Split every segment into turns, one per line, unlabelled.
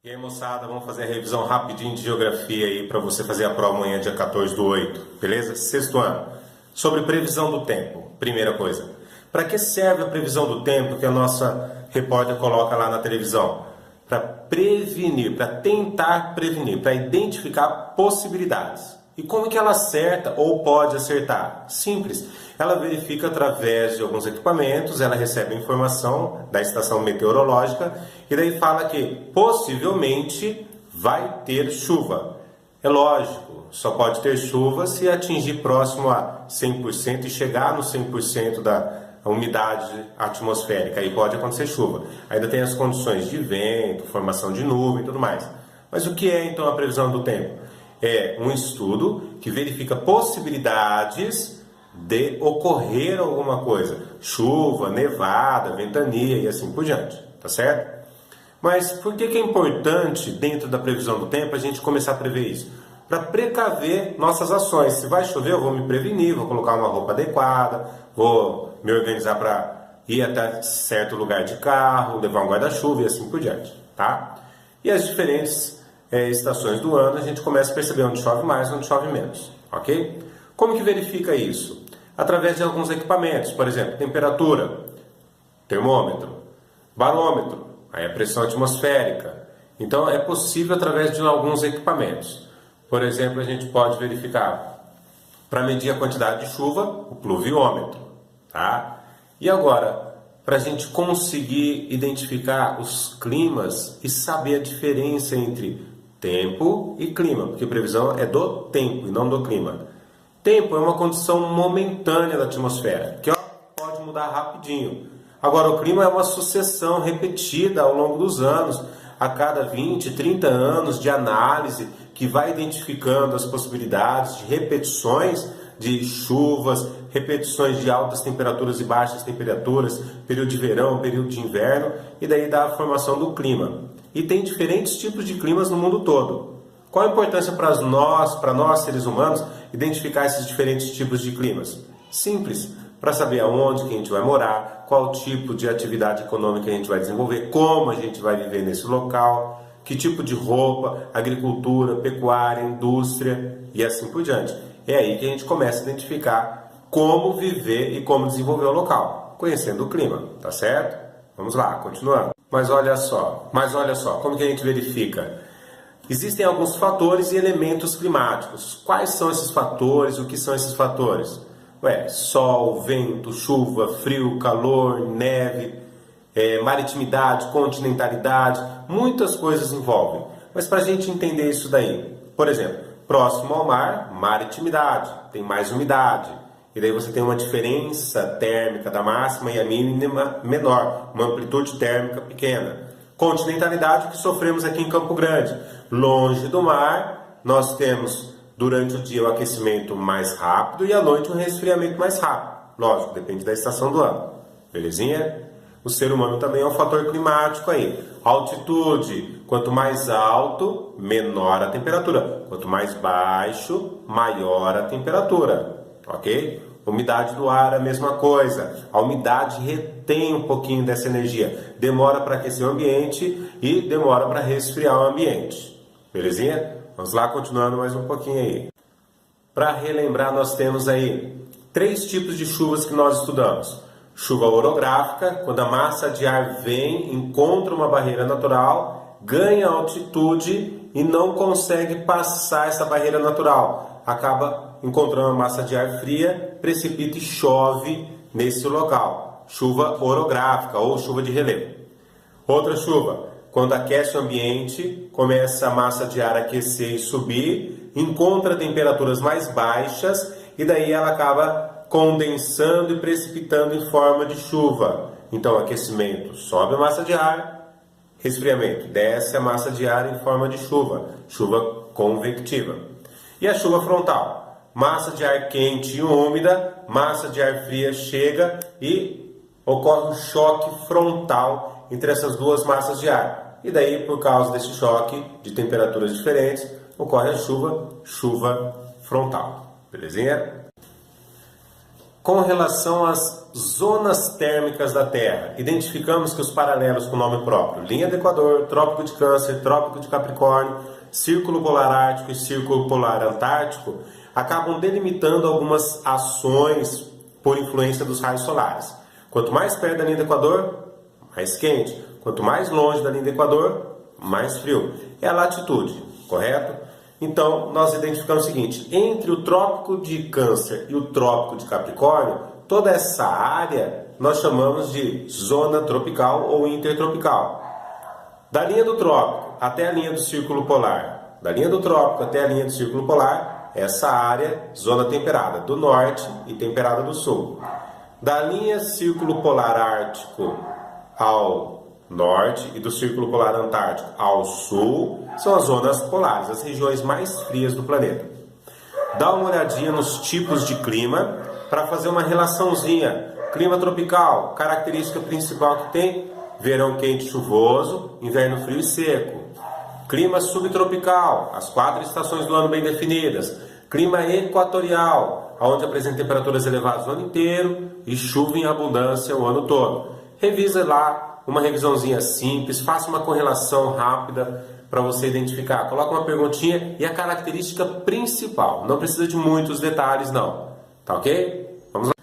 E aí, moçada, vamos fazer a revisão rapidinho de geografia aí para você fazer a prova amanhã, dia 14/8, beleza? Sexto ano. Sobre previsão do tempo, primeira coisa. Para que serve a previsão do tempo que a nossa repórter coloca lá na televisão? Para prevenir, para tentar prevenir, para identificar possibilidades. E como que ela acerta ou pode acertar? Simples. Ela verifica através de alguns equipamentos, ela recebe a informação da estação meteorológica e daí fala que possivelmente vai ter chuva. É lógico, só pode ter chuva se atingir próximo a 100% e chegar no 100% da umidade atmosférica. Aí pode acontecer chuva. Ainda tem as condições de vento, formação de nuvem e tudo mais. Mas o que é então a previsão do tempo? É um estudo que verifica possibilidades de ocorrer alguma coisa. Chuva, nevada, ventania e assim por diante. Tá certo? Mas por que é importante, dentro da previsão do tempo, a gente começar a prever isso? Para precaver nossas ações. Se vai chover, eu vou me prevenir, vou colocar uma roupa adequada, vou me organizar para ir até certo lugar de carro, levar um guarda-chuva e assim por diante. Tá? E as diferentes estações do ano, a gente começa a perceber onde chove mais e onde chove menos. Ok? Como que verifica isso? Através de alguns equipamentos, por exemplo, temperatura, termômetro, barômetro, aí a pressão atmosférica. Então é possível através de alguns equipamentos. Por exemplo, a gente pode verificar, para medir a quantidade de chuva, o pluviômetro. Tá? E agora, para a gente conseguir identificar os climas e saber a diferença entre tempo e clima, porque previsão é do tempo e não do clima. Tempo é uma condição momentânea da atmosfera, que pode mudar rapidinho. Agora, o clima é uma sucessão repetida ao longo dos anos, a cada 20, 30 anos de análise, que vai identificando as possibilidades de repetições de chuvas, repetições de altas temperaturas e baixas temperaturas, período de verão, período de inverno, e daí dá a formação do clima. E tem diferentes tipos de climas no mundo todo. Qual a importância para nós seres humanos, identificar esses diferentes tipos de climas? Simples, para saber aonde que a gente vai morar, qual tipo de atividade econômica a gente vai desenvolver, como a gente vai viver nesse local, que tipo de roupa, agricultura, pecuária, indústria e assim por diante. É aí que a gente começa a identificar como viver e como desenvolver o local, conhecendo o clima, tá certo? Vamos lá, continuando. Mas olha só, como que a gente verifica? Existem alguns fatores e elementos climáticos. Quais são esses fatores? O que são esses fatores? Sol, vento, chuva, frio, calor, neve, maritimidade, continentalidade, muitas coisas envolvem. Mas para a gente entender isso daí, por exemplo, próximo ao mar, maritimidade, tem mais umidade. E daí você tem uma diferença térmica da máxima e a mínima menor, uma amplitude térmica pequena. Continentalidade que sofremos aqui em Campo Grande. Longe do mar, nós temos durante o dia o aquecimento mais rápido e à noite um resfriamento mais rápido. Lógico, depende da estação do ano. Belezinha? O ser humano também é um fator climático aí. Altitude, quanto mais alto, menor a temperatura. Quanto mais baixo, maior a temperatura. Ok? Umidade do ar, a mesma coisa. A umidade retém um pouquinho dessa energia. Demora para aquecer o ambiente e demora para resfriar o ambiente. Belezinha? Vamos lá, continuando mais um pouquinho aí. Para relembrar, nós temos aí 3 tipos de chuvas que nós estudamos. Chuva orográfica, quando a massa de ar vem, encontra uma barreira natural, ganha altitude e não consegue passar essa barreira natural. Acaba encontrando uma massa de ar fria, precipita e chove nesse local. Chuva orográfica ou chuva de relevo. Outra chuva, quando aquece o ambiente, começa a massa de ar a aquecer e subir, encontra temperaturas mais baixas e daí ela acaba condensando e precipitando em forma de chuva. Então, aquecimento, sobe a massa de ar, resfriamento, desce a massa de ar em forma de chuva, chuva convectiva. E a chuva frontal, massa de ar quente e úmida, massa de ar fria chega e ocorre um choque frontal entre essas duas massas de ar. E daí, por causa desse choque de temperaturas diferentes, ocorre a chuva frontal. Belezinha? Com relação às zonas térmicas da Terra, identificamos que os paralelos com o nome próprio, linha do Equador, Trópico de Câncer, Trópico de Capricórnio, Círculo Polar Ártico e Círculo Polar Antártico, acabam delimitando algumas ações por influência dos raios solares. Quanto mais perto da linha do Equador, mais quente. Quanto mais longe da linha do Equador, mais frio. É a latitude, correto? Então, nós identificamos o seguinte: entre o Trópico de Câncer e o Trópico de Capricórnio, toda essa área nós chamamos de zona tropical ou intertropical. Da linha do Trópico até a linha do Círculo Polar, da linha do Trópico até a linha do Círculo Polar, essa área, zona temperada do norte e temperada do sul. Da linha Círculo Polar Ártico ao norte e do Círculo Polar Antártico ao sul, são as zonas polares, as regiões mais frias do planeta. Dá uma olhadinha nos tipos de clima para fazer uma relaçãozinha. Clima tropical, característica principal que tem: verão quente e chuvoso, inverno frio e seco. Clima subtropical, as 4 estações do ano bem definidas. Clima equatorial, onde apresenta temperaturas elevadas o ano inteiro e chuva em abundância o ano todo. Revisa lá uma revisãozinha simples, faça uma correlação rápida para você identificar. Coloca uma perguntinha e a característica principal. Não precisa de muitos detalhes não, tá ok? Vamos lá.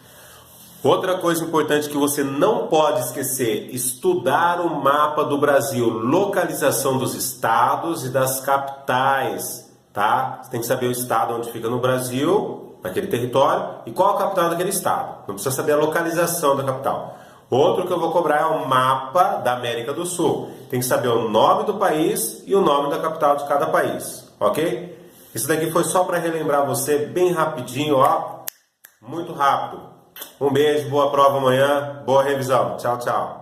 Outra coisa importante que você não pode esquecer: estudar o mapa do Brasil, localização dos estados e das capitais, tá? Você tem que saber o estado onde fica no Brasil, naquele território, e qual a capital daquele estado. Não precisa saber a localização da capital. Outro que eu vou cobrar é o mapa da América do Sul. Tem que saber o nome do país e o nome da capital de cada país, ok? Isso daqui foi só para relembrar você bem rapidinho, ó, muito rápido. Um beijo, boa prova amanhã, boa revisão. Tchau, tchau.